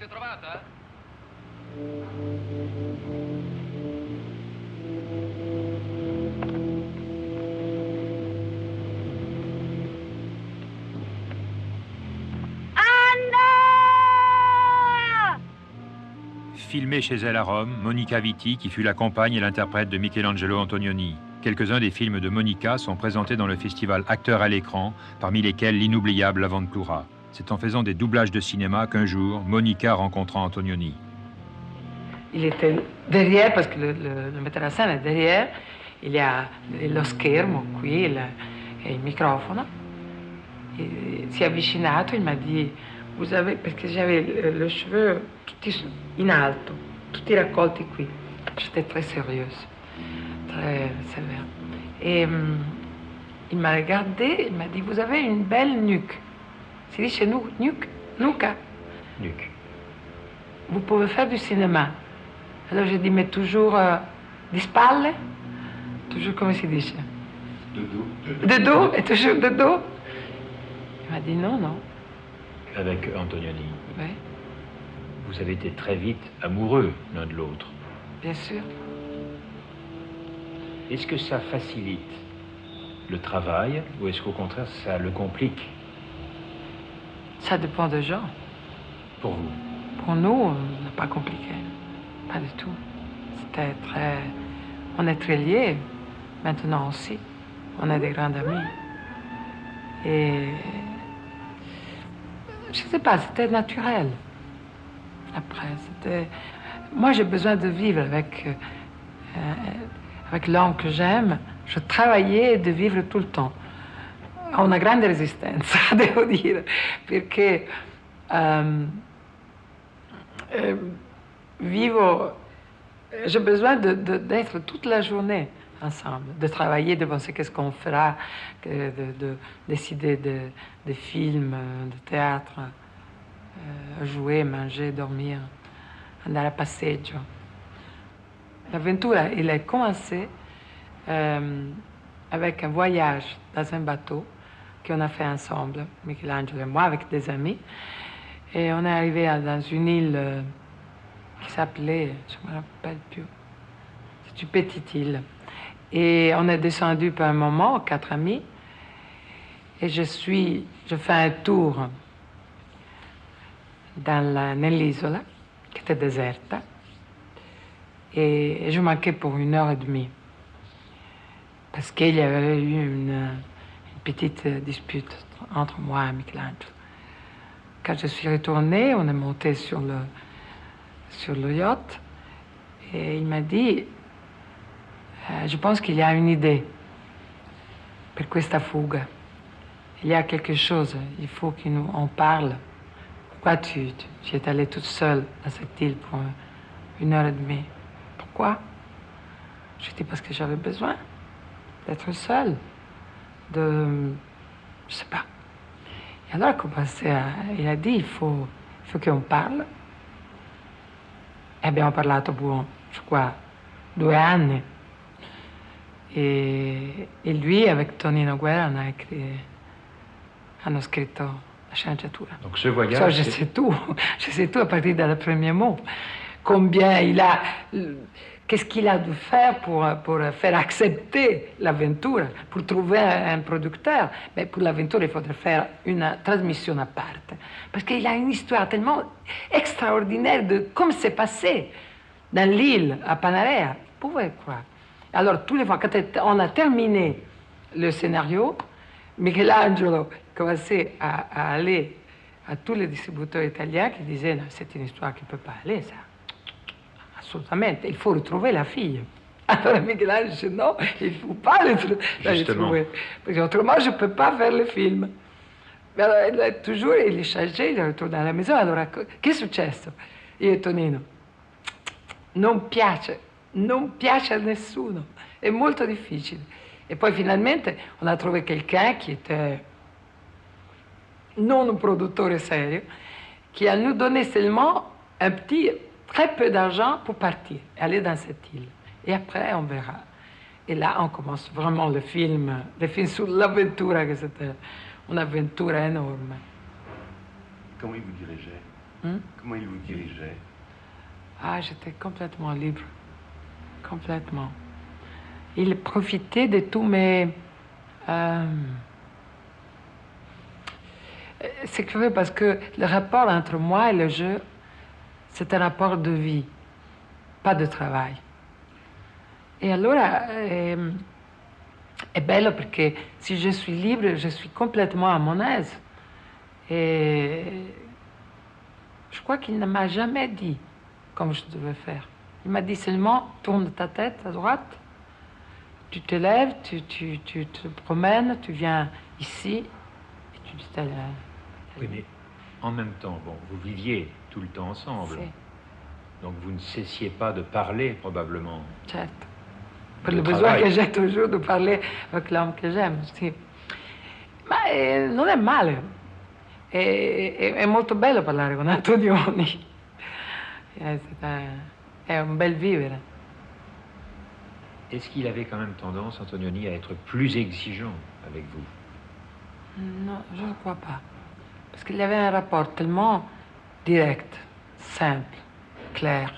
L'avete trovata? Filmée chez elle à Rome, Monica Vitti, qui fut la compagne et l'interprète de Michelangelo Antonioni. Quelques-uns des films de Monica sont présentés dans le festival Acteurs à l'écran, parmi lesquels l'inoubliable L'Avventura. C'est en faisant des doublages de cinéma qu'un jour, Monica rencontra Antonioni. Il était derrière, parce que le metteur en scène est derrière. Il y a lo schermo qui e il microfono. E si è avvicinato e mi ha detto, vous avez, perché j'avais le cheveux tutti in alto, tutti raccolti qui. J'étais très sérieuse, très sévère. Et il m'a regardé, il m'a dit, vous avez une belle nuque. Si dice nuque, nuca. Nuque. Vous pouvez faire du cinéma. Alors j'ai dit, mais toujours di spalle? Toujours come si dice? De dos. De dos? Et toujours de dos? Il m'a dit, non, non. Avec Antonioni. Oui, Vous avez été très vite amoureux l'un de l'autre. bien sûr. Est-ce que ça facilite le travail ou est-ce qu'au contraire ça le complique Ça dépend des gens. pour vous? Pour nous, ce n'est pas compliqué. Pas du tout. C'était très... On est très liés. Maintenant aussi. On est des grands amis. Et... Je ne sais pas, c'était naturel. Après, c'était... Moi, j'ai besoin de vivre avec l'homme que j'aime. Je travaillais de vivre tout le temps. Ho una grande resistenza, devo dire, perché vivo, j'ai besoin d'être toute la journée ensemble, de travailler, de penser qu'est-ce qu'on fera, de décider de films, de théâtre, jouer, manger, dormir, andare a passeggio. L'avventura, il a commencé avec un voyage dans un bateau qu'on a fait ensemble, Michelangelo et moi, avec des amis. Et on est arrivé dans une île qui s'appelait, je ne me rappelle plus, c'est une petite île. Et on est descendu par un moment, 4 amis, et je fais un tour nell'isola, qui était déserte, et je manquais pour 1 heure et demie. Parce qu'il y avait eu une petite dispute entre moi et Michelangelo. Quand je suis retournée, on est monté sur le yacht et il m'a dit je pense qu'il y a une idée per questa fuga. Il y a quelque chose, il faut qu'on parle. Pourquoi tu es allée toute seule dans cette île pour 1 heure et demie? Pourquoi? Je dis parce que j'avais besoin d'être seule, je sais pas. Et alors il a dit, il faut qu'on parle. E abbiamo parlato per, je crois, 2 anni. E lui, avec Tonino Guerra, hanno scritto la sceneggiatura. Donc ce voyage... Je sais tout à partir du premier mot. Combien il a... Qu'est-ce qu'il a dû faire pour faire accepter l'aventure, pour trouver un producteur? Mais pour l'aventure, il faudrait faire une transmission à part. Parce qu'il a une histoire tellement extraordinaire de comment c'est passé dans l'île à Panarea. Vous pouvez croire. Alors, tous les fois, quand on a terminé le scénario, Michelangelo commençait à aller à tous les distributeurs italiens qui disaient « c'est une histoire qui ne peut pas aller, ça. Assolutamente, il faut retrouver la fille. » Alors Michelangelo dit non, il ne faut pas la retrouver. Parce qu'autrement, je ne peux pas faire le film. Mais alors, il est changé, il est retourné à la maison. Allora, che è successo? Io e Tonino. Non piace a nessuno. È molto difficile. E poi finalmente on a trouvé quelqu'un qui était non un produttore serio, qui a nous donné seulement très peu d'argent pour partir, aller dans cette île. Et après, on verra. Et là, on commence vraiment le film sur l'avventura, que c'était une avventura énorme. Comment il vous dirigeait? Comment il vous dirigeait? Ah, j'étais complètement libre. Complètement. Il profitait de tous mes... C'est curieux parce que le rapport entre moi et le jeu, c'est un rapport de vie, pas de travail. Et alors, è bello perché si je suis libre, je suis complètement à mon aise. Et je crois qu'il ne m'a jamais dit comme je devais faire. Il m'a dit seulement, tourne ta tête à droite, tu te lèves, tu te promènes, tu viens ici, et tu dis ta... Oui, mais en même temps, bon, vous viviez tout le temps ensemble. Donc vous ne cessiez pas de parler, probablement. Certo. Per le besoin che j'ai toujours de parler avec l'homme que j'aime, sì. Ma non è male. È molto bello parlare con Antonioni. È un bel vivere. Est-ce qu'il avait quand même tendance, Antonioni, à être plus exigeant avec vous? Non, je ne crois pas. Parce qu'il y avait un rapport tellement direct, simple, clair,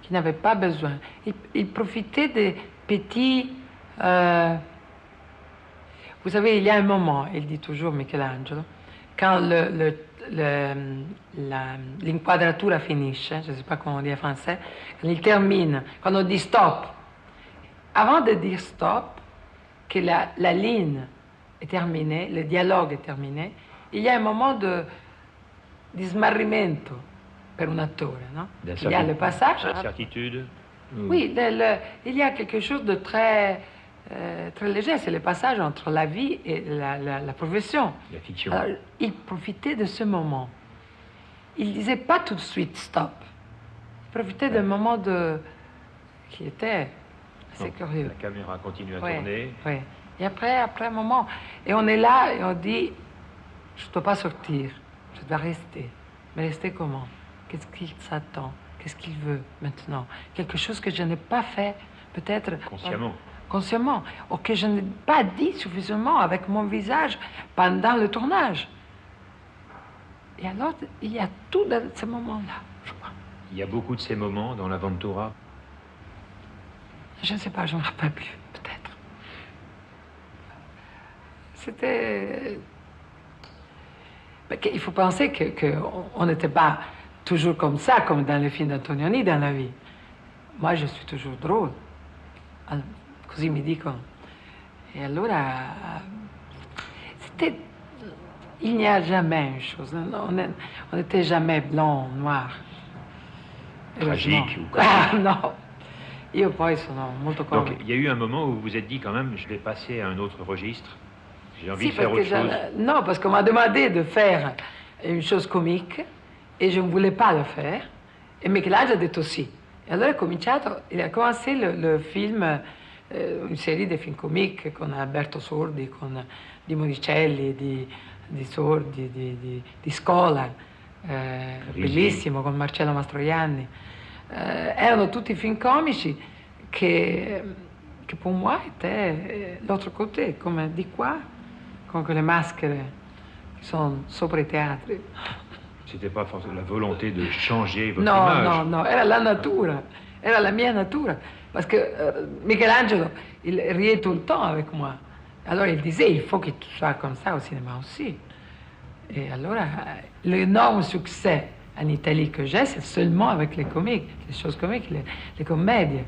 qu'il n'avait pas besoin. Il profitait des petits... Vous savez, il y a un moment, il dit toujours Michelangelo, quand l'inquadratura finisce, je ne sais pas comment on dit en français, quand il termine, quand on dit stop, avant de dire stop, que la ligne est terminée, le dialogue est terminé, il y a un moment di smarrimento per un attore, no? Il y a le passage. D'incertitude. Oui, il y a quelque chose de très léger, c'est le passage entre la vie et la profession. La fiction. Alors, il profitait de ce moment. Il ne disait pas tout de suite stop. Il profitait d'un moment qui était assez curieux. La caméra continue à tourner. Oui. Et après un moment, et on est là et on dit, je ne dois pas sortir, je dois rester. Mais rester comment? Qu'est-ce qu'il s'attend? Qu'est-ce qu'il veut maintenant? Quelque chose que je n'ai pas fait, peut-être... Consciemment, ou que je n'ai pas dit suffisamment avec mon visage pendant le tournage. Et alors, il y a tout dans ce moment-là, je crois. Il y a beaucoup de ces moments dans l'Avventura? Je ne sais pas, je ne me rappelle plus, peut-être. C'était... Il faut penser qu'on n'était pas toujours comme ça, comme dans les films d'Antonioni dans la vie. Moi, je suis toujours drôle. Così mi dicono. Et allora, il n'y a jamais une chose. On n'était jamais blanc, noir. Tragique ou quoi? Ah, non. Io poi sono molto comico. Donc, il y a eu un moment où vous vous êtes dit quand même, je vais passer à un autre registre. J'ai envie de Sì, faire autre chose. Non, parce qu'on m'a demandé de faire une chose comique et je ne voulais pas le faire. Et Michelangelo ha detto sì. E allora il a commencé le film, une série di film comiques con Alberto Sordi, con di Monicelli, di Sordi, di Scola, bellissimo, con Marcello Mastroianni. Erano tutti film comici che pour moi étaient l'autre côté, come di qua, con quelle maschere qui sont sopra i teatri. C'était pas forcément la volonté de changer votre image. No, era la natura, era la mia natura. Parce que Michelangelo, il riait tout le temps avec moi. Alors il disait, il faut que tu sois comme ça au cinéma aussi. Et alors, l'énorme succès en Italie que j'ai, c'est seulement avec les comiques, les choses comiques, les comédies.